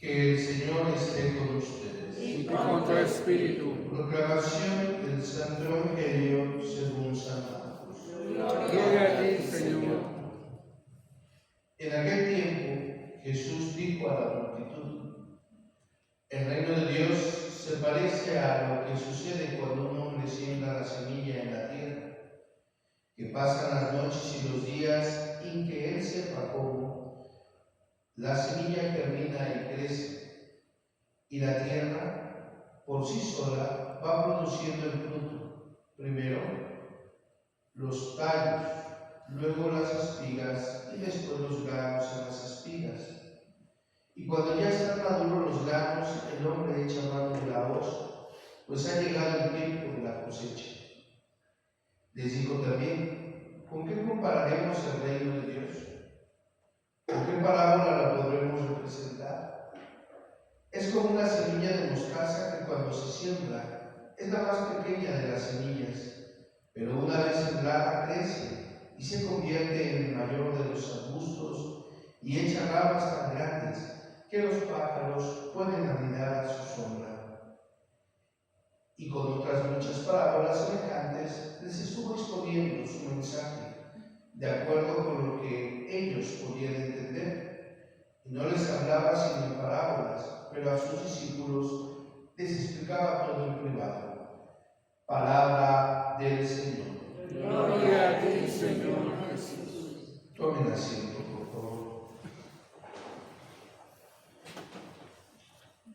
Que el Señor esté con ustedes. Y con tu espíritu. Proclamación del Santo Evangelio según San Marcos. Gloria a ti, Señor. En aquel tiempo Jesús dijo a la multitud: el reino de Dios se parece a lo que sucede cuando un hombre siembra la semilla en la tierra, que pasan las noches y los días sin que él sepa cómo. La semilla germina y crece, y la tierra por sí sola va produciendo el fruto. Primero los tallos, luego las espigas y después los granos en las espigas. Y cuando ya están maduros los granos, el hombre echa mano de la hoz, pues ha llegado el tiempo de la cosecha. Les dijo también: ¿con qué compararemos el reino de Dios? ¿Con qué parábola la podremos representar? Es como una semilla de mostaza que cuando se siembra es la más pequeña de las semillas, pero una vez sembrada crece y se convierte en el mayor de los arbustos y echa ramas tan grandes que los pájaros pueden anidar a su sombra. Y con otras muchas parábolas semejantes les estuvo exponiendo su mensaje, de acuerdo con lo que ellos podían entender. Y no les hablaba sino en parábolas, pero a sus discípulos les explicaba todo en privado. Palabra del Señor. Gloria a ti, Señor Jesús. Tomen asiento, por favor.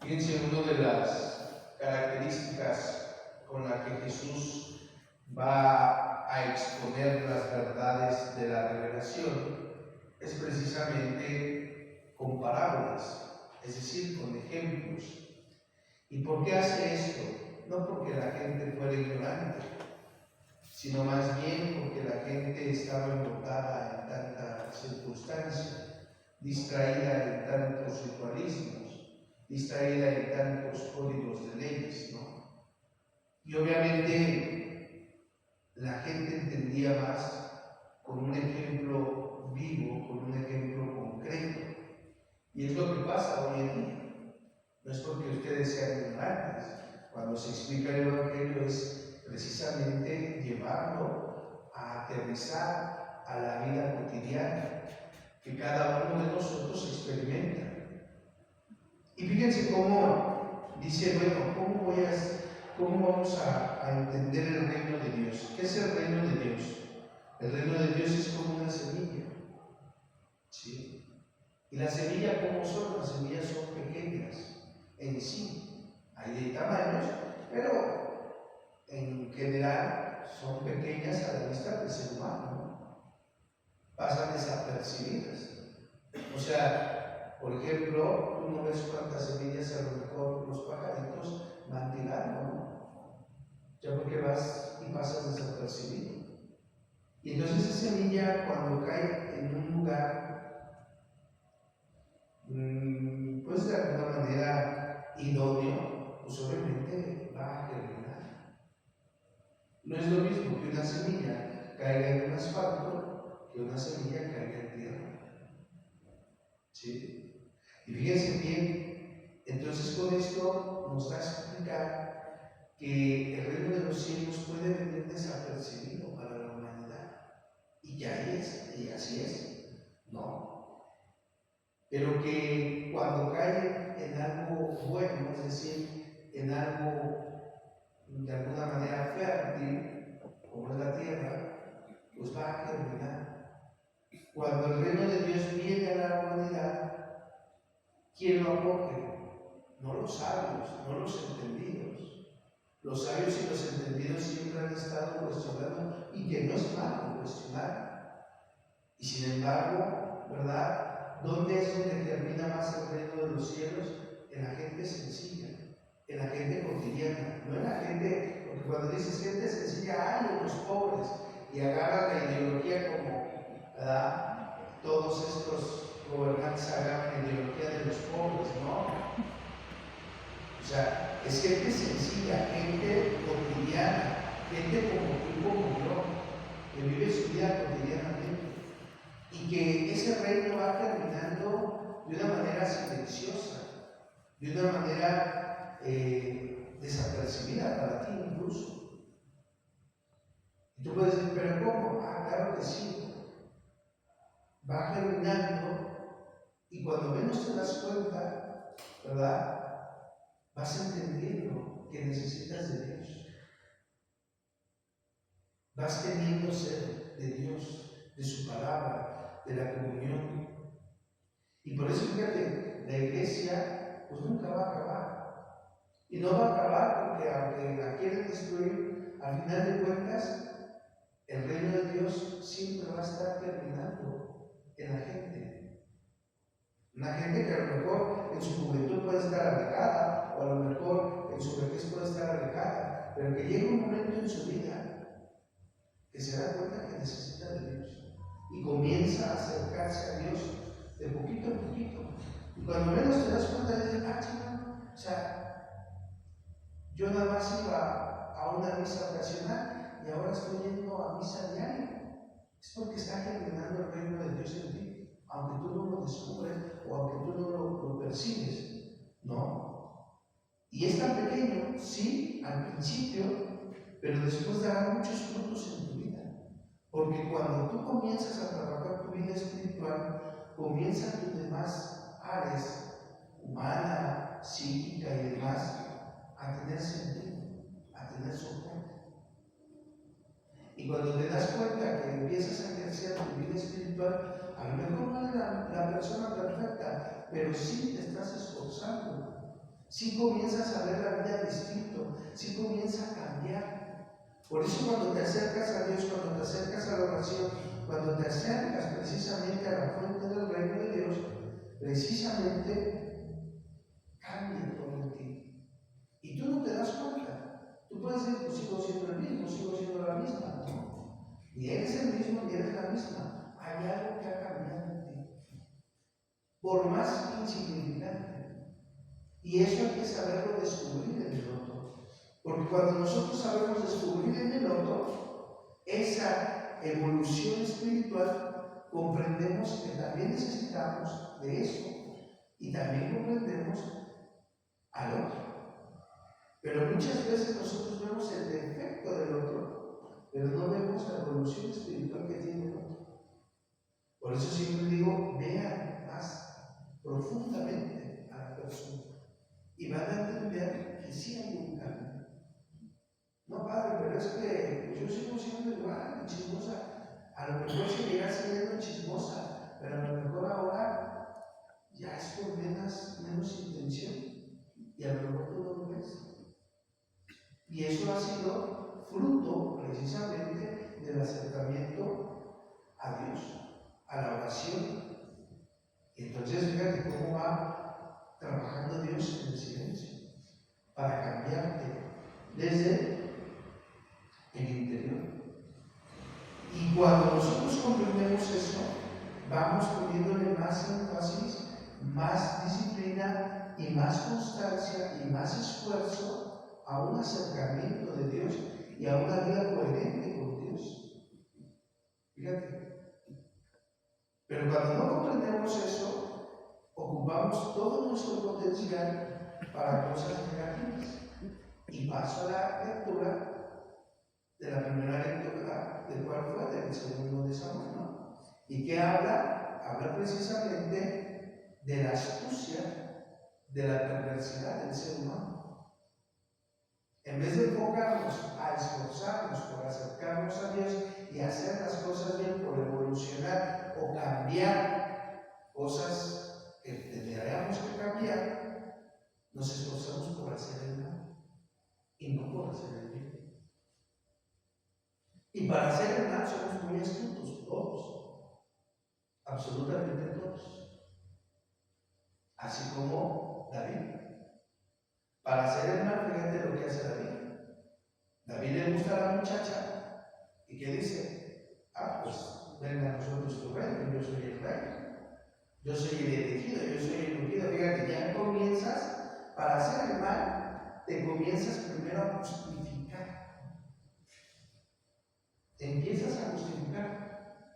Fíjense, una de las características con las que Jesús va a exponer las verdades de la revelación es precisamente con parábolas, es decir, con ejemplos. ¿Y por qué hace esto? No porque la gente fuera ignorante, sino más bien porque la gente estaba embrotada en tanta circunstancia, distraída en tantos ritualismos, distraída en tantos códigos de leyes, ¿no? Y obviamente la gente entendía más con un ejemplo vivo, con un ejemplo concreto. Y es lo que pasa hoy en día. No es porque ustedes sean ignorantes. Cuando se explica el Evangelio es precisamente llevarlo a aterrizar a la vida cotidiana que cada uno de nosotros experimenta. Y fíjense cómo dice, bueno, ¿cómo vamos a entender el reino de Dios? ¿Qué es el reino de Dios? El reino de Dios es como una semilla, ¿sí? Y las semillas, ¿cómo son? Las semillas son pequeñas en sí. Hay de tamaños, pero en general son pequeñas a la vista del ser humano, ¿no? Pasan desapercibidas. O sea, por ejemplo, tú no ves cuántas semillas a lo mejor los pajaritos van tirando, ¿no? Ya porque vas y pasas desapercibido. Y entonces esa semilla, cuando cae en un lugar, pues de alguna manera idóneo, pues obviamente va a germinar. No es lo mismo que una semilla caiga en un asfalto que una semilla caiga en tierra. ¿Sí? Y fíjense bien, entonces con esto nos da a explicar que el reino de los cielos puede venir desapercibido para la humanidad. Y ya es, y así es, ¿no? Pero que cuando cae en algo bueno, es decir, en algo de alguna manera fértil, como es la tierra, pues va a germinar. Cuando el reino de Dios viene a la humanidad, ¿quién lo acoge? No los sabios, no los entendidos. Los sabios y los entendidos siempre han estado cuestionando, y que no es malo cuestionar. Y sin embargo, ¿verdad? ¿Dónde es donde germina más el reino de los cielos? En la gente sencilla, en la gente cotidiana, no en la gente, porque cuando dices gente sencilla, ¡ay, los pobres! Y agarras la ideología como, ¿verdad? Todos estos gobernantes agarran la ideología de los pobres, ¿no? O sea, es gente sencilla, gente cotidiana, gente como tú, como yo, que vive su vida cotidianamente. Y que ese reino va germinando de una manera silenciosa. de una manera desapercibida para ti incluso. Y tú puedes decir, ¿pero cómo? Ah, claro que sí. Va germinando y cuando menos te das cuenta, ¿verdad? Vas entendiendo que necesitas de Dios. Vas teniendo sed de Dios, de su palabra, de la comunión. Y por eso, fíjate, la iglesia pues nunca va a acabar. Y no va a acabar porque aunque la quieren destruir, al final de cuentas, el reino de Dios siempre va a estar germinando en la gente. Una gente que a lo mejor en su juventud puede estar alejada, o a lo mejor en su vejez puede estar alejada, pero que llega un momento en su vida que se da cuenta que necesita de Dios y comienza a acercarse a Dios de poquito en poquito. Y cuando menos te das cuenta, dices, ah, chico, o sea, yo nada más iba a una misa ocasional y ahora estoy yendo a misa diaria. Es porque está germinando el reino de Dios en ti, aunque tú no lo descubres o aunque tú no lo percibes, ¿no? Y es tan pequeño, sí, al principio, pero después dará muchos frutos en tu vida. Porque cuando tú comienzas a trabajar tu vida espiritual, comienzan tus demás áreas, humana, psíquica y demás, a tener sentido, a tener soporte. Y cuando te das cuenta que empiezas a ejercer tu vida espiritual, a lo mejor no eres la persona perfecta, pero sí te estás esforzando. Sí comienzas a ver la vida distinto, sí comienza a cambiar. Por eso cuando te acercas a Dios, cuando te acercas a la oración, cuando te acercas precisamente a la fuente del reino de Dios, precisamente cambia todo en ti. Y tú no te das cuenta. Tú puedes decir, pues sigo siendo el mismo, sigo siendo la misma. No. Ni eres el mismo, ni eres la misma. Hay algo que ha cambiado en ti. Por más insignificante. Y eso hay que saberlo descubrir en el otro. Porque cuando nosotros sabemos descubrir en el otro esa evolución espiritual, comprendemos que también necesitamos de eso y también comprendemos al otro. Pero muchas veces nosotros vemos el defecto del otro, pero no vemos la evolución espiritual que tiene el otro. Por eso siempre digo, vean más profundamente a la persona y van a entender que sí hay un cambio. No, padre, pero es que yo sigo siendo igual, chismosa. A lo mejor seguirá siendo chismosa, pero a lo mejor ahora ya es por menos intención. Y a lo mejor tú no lo ves. Y eso ha sido fruto precisamente del acercamiento a Dios, a la oración. Y entonces fíjate cómo va trabajando Dios en el silencio para cambiarte desde el interior. Y cuando nosotros comprendemos eso, vamos poniéndole más énfasis, más disciplina y más constancia y más esfuerzo a un acercamiento de Dios y a una vida coherente con Dios. Fíjate. Pero cuando no comprendemos eso, ocupamos todo nuestro potencial para cosas negativas. Y paso a la lectura de la primera lectura, ¿de cuál fue? Del segundo de Samuel, ¿no? ¿Y qué habla? Habla precisamente de la astucia, de la perversidad del ser humano. En vez de enfocarnos a esforzarnos por acercarnos a Dios y hacer las cosas bien, por evolucionar o cambiar cosas que tendríamos que cambiar, nos esforzamos por hacer el mal y no por hacer el bien. Y para hacer el mal somos muy astutos, todos, absolutamente todos. Así como David. Para hacer el mal, fíjate lo que hace David. David le gusta a la muchacha, ¿y qué dice? Ah, pues venga a nosotros tu reino, yo soy el rey, yo soy el elegido, yo soy el ungido. Fíjate, ya comienzas, para hacer el mal, te comienzas primero a justificar. Te empiezas a justificar.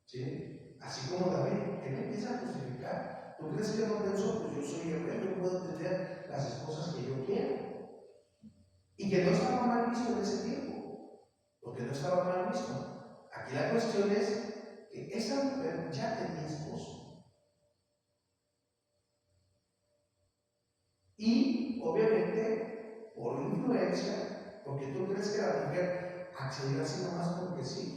¿Sí? Así como David, él empieza a justificar. ¿Tú crees que no pensó? Pues yo soy el rey, yo puedo tener las esposas que yo quiera. Y que no estaba mal visto en ese tiempo, porque no estaba mal visto. Aquí la cuestión es que esa mujer ya tenía esposo. Y obviamente, por influencia, porque tú crees que la mujer accedió así nomás porque sí.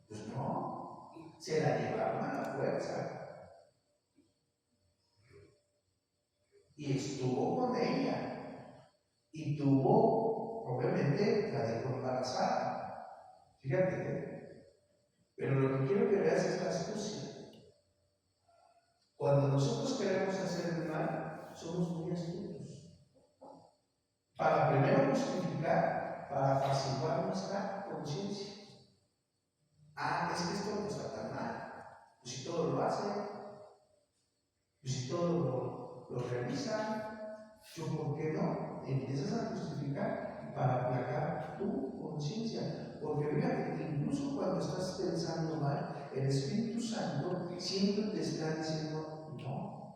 Pues no, se la llevaron a la fuerza. Y estuvo con ella. Y tuvo, obviamente, la dejó embarazada. Fíjate, pero lo que quiero que veas es la astucia. Cuando nosotros queremos hacer el mal, somos muy astutos. Para primero justificar, para apaciguar nuestra conciencia. Ah, es que esto no está tan mal. Pues si todo lo hace, pues si todo lo realiza, yo por qué no empiezas a justificar para aplacar tu conciencia. Porque fíjate que incluso cuando estás pensando mal, el Espíritu Santo siempre te está diciendo no.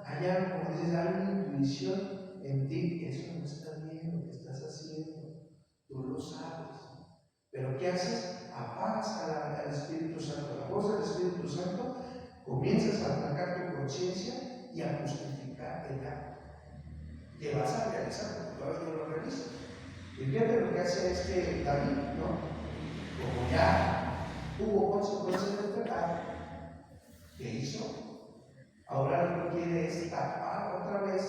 Hay algo, como dices, hay una intuición en ti, eso no está bien lo que estás haciendo, tú lo sabes. Pero ¿qué haces? Apagas al Espíritu Santo, la voz del Espíritu Santo, comienzas a atacar tu conciencia y a justificar el acto que vas a realizar, porque todavía no lo realizas. Y fíjate lo que hace David, ¿no? Como ya hubo consecuencias del pecado, ¿qué hizo? Ahora lo que quiere es tapar otra vez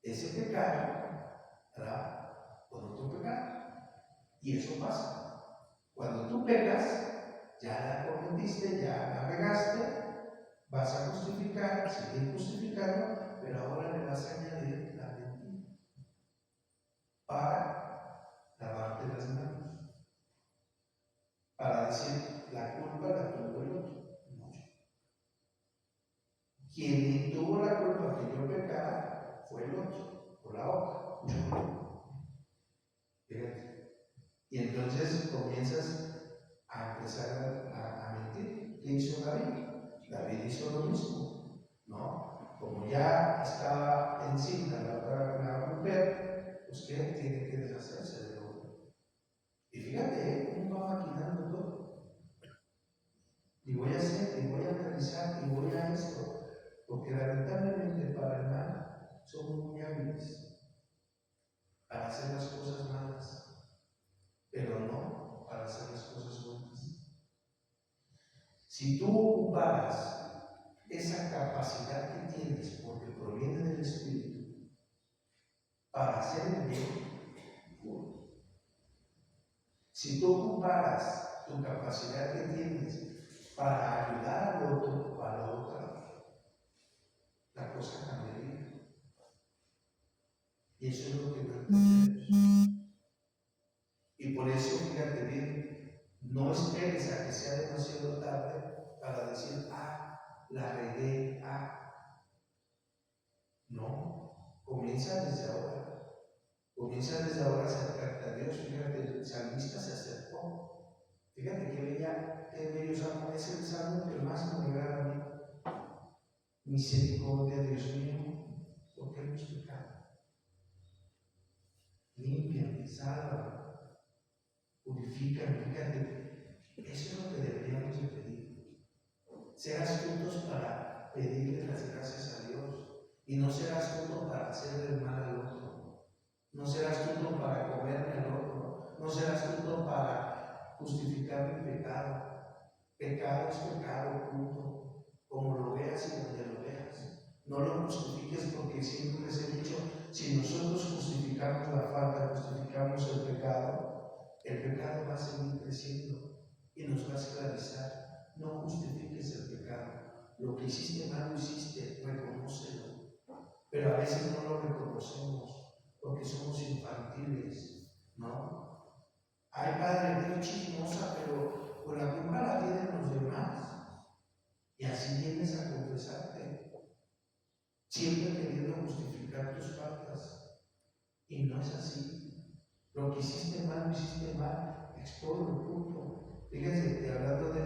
ese pecado, ¿verdad? Con otro pecado. Y eso pasa. Cuando tú pecas, ya la cometiste, ya la regaste, vas a justificar, seguir justificando, pero ahora le vas a añadir la mentira para lavarte las manos, para decir la culpa la tuvo el otro, no yo. Quien tuvo la culpa que yo pecara fue el otro, o la otra, yo no. Fíjate. Y entonces comienzas a empezar a mentir. ¿Qué hizo David? David hizo lo mismo, ¿no? Como ya estaba encinta la mujer, pues ¿qué? Tiene que deshacerse de lo. Y fíjate, cómo va maquinando todo. Y voy a hacer, y voy a realizar, y voy a esto. Porque lamentablemente para el mal somos muy hábiles para hacer las cosas malas, pero no para hacer las cosas buenas. Si tú ocuparas esa capacidad que tienes, porque proviene del Espíritu, para hacer el bien, si tú ocuparas tu capacidad que tienes para ayudar al otro o a la otra, la cosa cambiaría. Y eso es lo que no entendemos. Y por eso, fíjate bien, no esperes a que sea demasiado tarde para decir, la regué, No, comienza desde ahora. Comienza desde ahora a acercarte a Dios. Fíjate, el salmista se acercó. Fíjate qué bello salmo. Es el salmo que más me agrada a mí. Misericordia, Dios mío, porque hemos pecado. Límpiame, sálvame, purifícame. Fíjate, eso es lo que deberíamos de pedir. Ser astutos para pedirle las gracias a Dios. Y no ser astuto para hacer el mal al otro. No ser astuto para comerme al otro. No ser astuto para justificar mi pecado. Pecado es pecado, punto. Como lo veas y donde lo veas. No lo justifiques, porque siempre les he dicho, si nosotros justificamos la falta, justificamos el pecado va a seguir creciendo y nos va a esclavizar. No justifiques el pecado. Lo que hiciste mal lo hiciste, reconócelo. Pero a veces no lo reconocemos porque somos infantiles, ¿no? Ay, padre, qué chismosa, pero pues la culpa la tienen los demás. Y así vienes a confesarte, siempre queriendo justificar tus faltas. Y no es así. Lo que hiciste mal, expone el punto. Fíjense, hablando de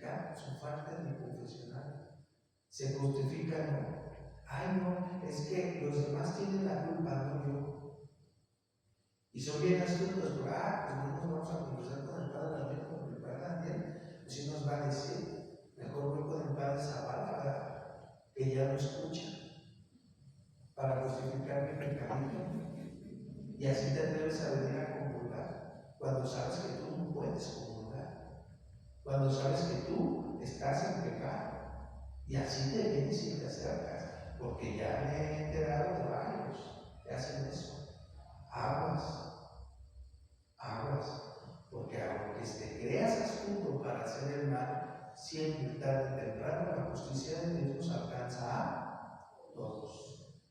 justificar su falta de confesional. Se justifica, no. Ay, no, es que los demás tienen la culpa, no yo. Y son bien astutos, pues no nos vamos a conversar con el Padre Daniel, porque el Padre Daniel, pues sí nos va a decir, mejor voy con el Padre Zavala, que ya no escucha, para justificar mi pecadito. Y así te atreves a venir a comulgar, cuando sabes que tú no puedes comulgar, cuando sabes que tú estás en pecado. Y así te vienes y te acercas, porque ya me he enterado de varios que hacen eso. Aguas, porque aunque te creas astuto para hacer el mal, siempre tarde o temprano la justicia de Dios nos alcanza a todos.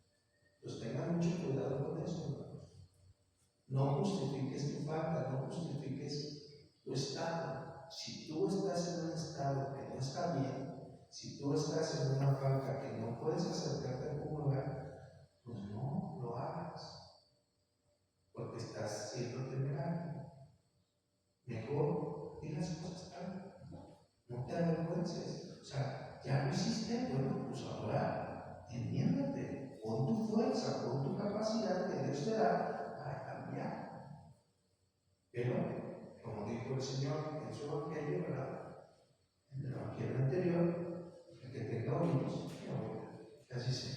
Pues tengan mucho cuidado con eso, hermanos. No justifiques tu falta, no justifiques tu estado. Si tú estás en un estado que no está bien, si tú estás en una falta que no puedes acercarte a comulgar, pues no lo hagas, porque estás siendo temerario. Mejor di las cosas claras, no te avergüences. O sea, ya lo hiciste, bueno, pues ahora enmiéndate, pon tu fuerza, pon tu capacidad que Dios te da para cambiar. Pero, como dijo el Señor en su evangelio, ¿verdad? En el evangelio anterior, el que tenga oídos, que oiga. Así se